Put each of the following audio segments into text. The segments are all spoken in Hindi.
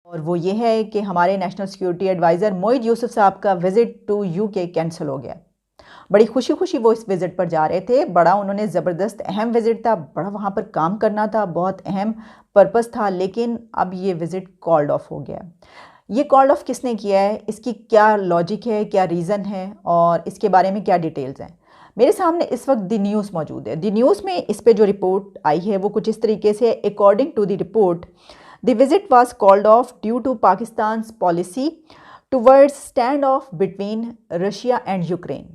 और वो ये है कि हमारे national security adviser Moeed Yusuf साहब का विज़िट टू यूके कैंसिल हो गया। बड़ी खुशी खुशी वो इस विज़िट पर जा रहे थे। बड़ा उन्होंने ज़बरदस्त अहम विज़िट था, बड़ा वहाँ पर काम करना था, बहुत अहम पर्पस था, लेकिन अब ये विज़िट कॉल्ड ऑफ हो गया। ये कॉल्ड ऑफ किसने किया है, इसकी क्या लॉजिक है, क्या रीज़न है और इसके बारे में क्या डिटेल्स हैं। मेरे सामने इस वक्त द न्यूज़ मौजूद है। द न्यूज़ में इस पे जो रिपोर्ट आई है वो कुछ इस तरीके से, according to the report the visit was called off due to Pakistan's policy towards stand off between Russia and Ukraine.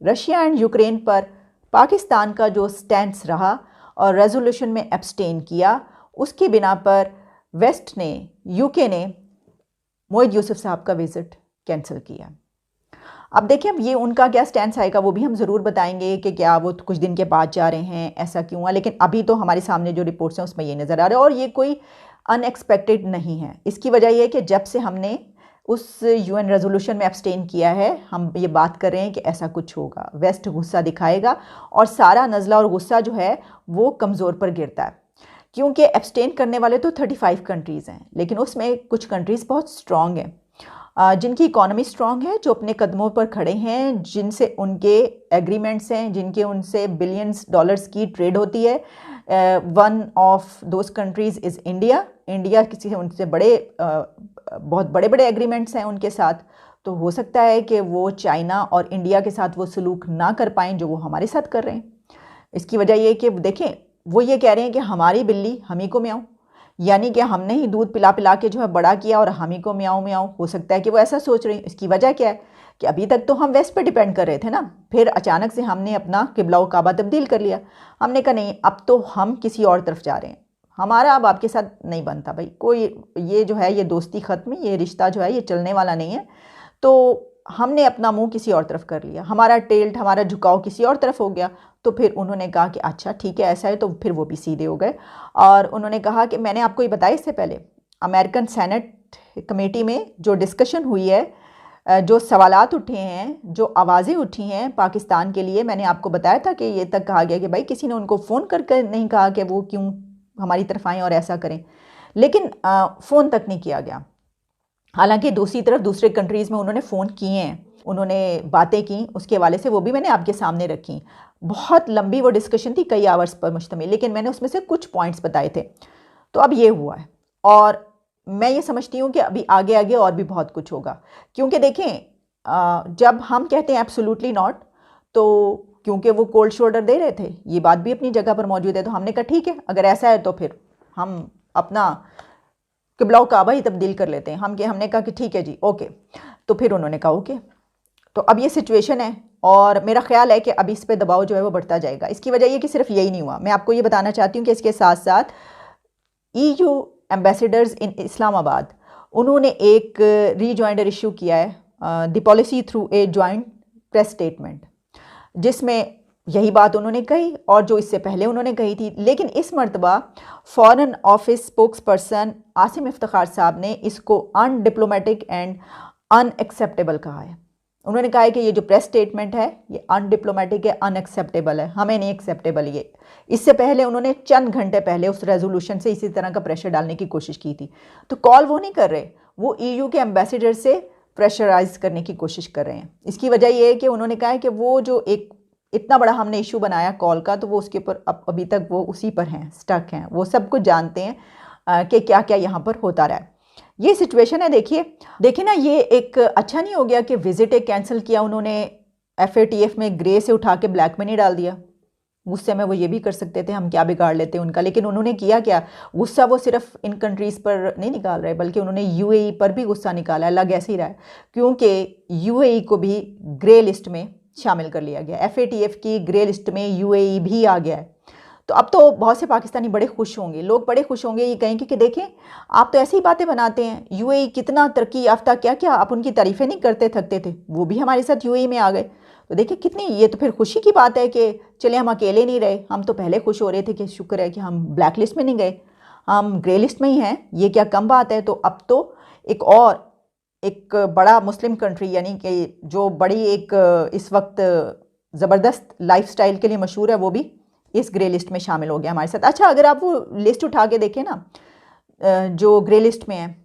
Russia and Ukraine पर पाकिस्तान का जो स्टैंड रहा और रेजोल्यूशन में एब्सटेन किया, उसकी बिना पर वेस्ट ने, यूके ने मोईद यूसुफ साहब का विज़िट कैंसिल किया। अब देखिए, अब ये उनका क्या स्टैंड आएगा वो भी हम ज़रूर बताएंगे कि क्या वो कुछ दिन के बाद जा रहे हैं, ऐसा क्यों हुआ। लेकिन अभी तो हमारे सामने जो रिपोर्ट्स हैं उसमें ये नज़र आ रहा है और ये कोई अनएक्सपेक्टेड नहीं है। इसकी वजह ये है कि जब से हमने उस यूएन रेजोल्यूशन में एब्सटेन किया है, हम ये बात कर रहे हैं कि ऐसा कुछ होगा, वेस्ट गुस्सा दिखाएगा और सारा नज़ला और गुस्सा जो है वो कमज़ोर पर गिरता है। क्योंकि एब्सटेन करने वाले तो 35 कंट्रीज़ हैं, लेकिन उसमें कुछ कंट्रीज़ बहुत स्ट्रॉन्ग हैं, जिनकी इकॉनमी स्ट्रॉन्ग है, जो अपने कदमों पर खड़े हैं, जिनसे उनके एग्रीमेंट्स हैं, जिनके उनसे बिलियंस डॉलर्स की ट्रेड होती है। One of those countries is India. India किसी उनसे बहुत बड़े बड़े एग्रीमेंट्स हैं उनके साथ। तो हो सकता है कि वो चाइना और इंडिया के साथ वो सलूक ना कर पाएँ जो वो हमारे साथ कर रहे हैं। इसकी वजह ये कि देखें, वो ये कह रहे हैं कि हमारी बिल्ली हम ही को म्याऊं, यानी कि हमने ही दूध पिला पिला के जो है बड़ा किया और हम ही को म्याऊं म्याऊं। हो सकता है कि वो ऐसा सोच रही हैं। इसकी वजह क्या है कि अभी तक तो हम वेस्ट पे डिपेंड कर रहे थे ना, फिर अचानक से हमने अपना किबला व काबा तब्दील कर लिया। हमने कहा नहीं, अब तो हम किसी और तरफ जा रहे हैं, हमारा अब आपके साथ नहीं बनता भाई, कोई ये जो है ये दोस्ती ख़त्म, ये रिश्ता जो है ये चलने वाला नहीं है। तो हमने अपना मुंह किसी और तरफ कर लिया, हमारा टेल्ट, हमारा झुकाव किसी और तरफ हो गया। तो फिर उन्होंने कहा कि अच्छा ठीक है ऐसा है, तो फिर वो भी सीधे हो गए और उन्होंने कहा कि मैंने आपको ये बताया इससे पहले, अमेरिकन सेनेट कमेटी में जो डिस्कशन हुई है, जो सवालात उठे हैं, जो आवाज़ें उठी हैं पाकिस्तान के लिए, मैंने आपको बताया था कि ये तक कहा गया कि भाई किसी ने उनको फ़ोन करके नहीं कहा कि वो क्यों हमारी तरफ आएँ और ऐसा करें, लेकिन फ़ोन तक नहीं किया गया। हालांकि दूसरी तरफ दूसरे कंट्रीज़ में उन्होंने फ़ोन किए हैं, उन्होंने बातें की, उसके हवाले से वो भी मैंने आपके सामने रखी। बहुत लंबी वो डिस्कशन थी, कई आवर्स पर मुश्तमिल, लेकिन मैंने उसमें से कुछ पॉइंट्स बताए थे। तो अब ये हुआ है और मैं ये समझती हूँ कि अभी आगे आगे और भी बहुत कुछ होगा। क्योंकि देखें, जब हम कहते हैं एब्सोल्युटली नॉट, तो क्योंकि वो कोल्ड शोल्डर दे रहे थे, ये बात भी अपनी जगह पर मौजूद है, तो हमने कहा ठीक है, अगर ऐसा है तो फिर हम अपना किबला काबा ही तब्दील कर लेते हैं। हमने कहा कि ठीक है जी, ओके। तो फिर उन्होंने कहा ओके। तो अब ये सिचुएशन है और मेरा ख्याल है कि अभी इस पे दबाव जो है वो बढ़ता जाएगा। इसकी वजह ये कि सिर्फ यही नहीं हुआ, मैं आपको ये बताना चाहती हूँ कि इसके साथ साथ EU एम्बेसडर्स इन इस्लामाबाद, उन्होंने एक रीजॉइंडर इशू किया है, the policy through a joint press statement, जिसमें यही बात उन्होंने कही और जो इससे पहले उन्होंने कही थी। लेकिन इस मरतबा foreign office spokes person Asim Iftikhar साहब ने इसको अनडिप्लोमेटिक एंड अनएक्सेप्टेबल कहा है। उन्होंने कहा है कि ये जो प्रेस स्टेटमेंट है ये अनडिप्लोमेटिक है, अनएक्सेप्टेबल है, हमें नहीं एक्सेप्टेबल ये। इससे पहले उन्होंने चंद घंटे पहले उस रेजोल्यूशन से इसी तरह का प्रेशर डालने की कोशिश की थी। तो कॉल वो नहीं कर रहे, वो EU के एम्बेसडर से प्रेशराइज करने की कोशिश कर रहे हैं। इसकी वजह ये है कि उन्होंने कहा है कि वो जो एक इतना बड़ा हमने इशू बनाया कॉल का, तो वो उसके ऊपर अभी तक वो उसी पर हैं, स्टक हैं, वो सब कुछ जानते हैं कि क्या क्या यहाँ पर होता रहा है। ये सिचुएशन है। देखिए ना, ये एक अच्छा नहीं हो गया कि विजिट एक कैंसिल किया उन्होंने, FATF में ग्रे से उठा के ब्लैक में नहीं डाल दिया। गुस्से में वो ये भी कर सकते थे, हम क्या बिगाड़ लेते उनका, लेकिन उन्होंने किया क्या, गुस्सा वो सिर्फ इन कंट्रीज़ पर नहीं निकाल रहे, बल्कि उन्होंने UAE पर भी गुस्सा निकाला है। लग ऐसे ही रहा है क्योंकि UAE को भी ग्रे लिस्ट में शामिल कर लिया गया, FATF की ग्रे लिस्ट में UAE भी आ गया है। तो अब तो बहुत से पाकिस्तानी बड़े खुश होंगे, लोग बड़े खुश होंगे, ये कहेंगे कि देखें आप तो ऐसी ही बातें बनाते हैं, UAE कितना तरक्की याफ्ता, क्या क्या आप उनकी तारीफ़ें नहीं करते थकते थे, वो भी हमारे साथ UAE में आ गए। तो देखिए कितनी, ये तो फिर खुशी की बात है कि चले हम अकेले नहीं रहे। हम तो पहले खुश हो रहे थे कि शुक्र है कि हम ब्लैक लिस्ट में नहीं गए, हम ग्रे लिस्ट में ही हैं, ये क्या कम बात है। तो अब तो एक बड़ा मुस्लिम कंट्री, यानी कि जो बड़ी एक इस वक्त ज़बरदस्त लाइफस्टाइल के लिए मशहूर है, वो भी इस ग्रे लिस्ट में शामिल हो गया हमारे साथ। अच्छा, अगर आप वो लिस्ट उठा के देखें ना, जो ग्रे लिस्ट में है,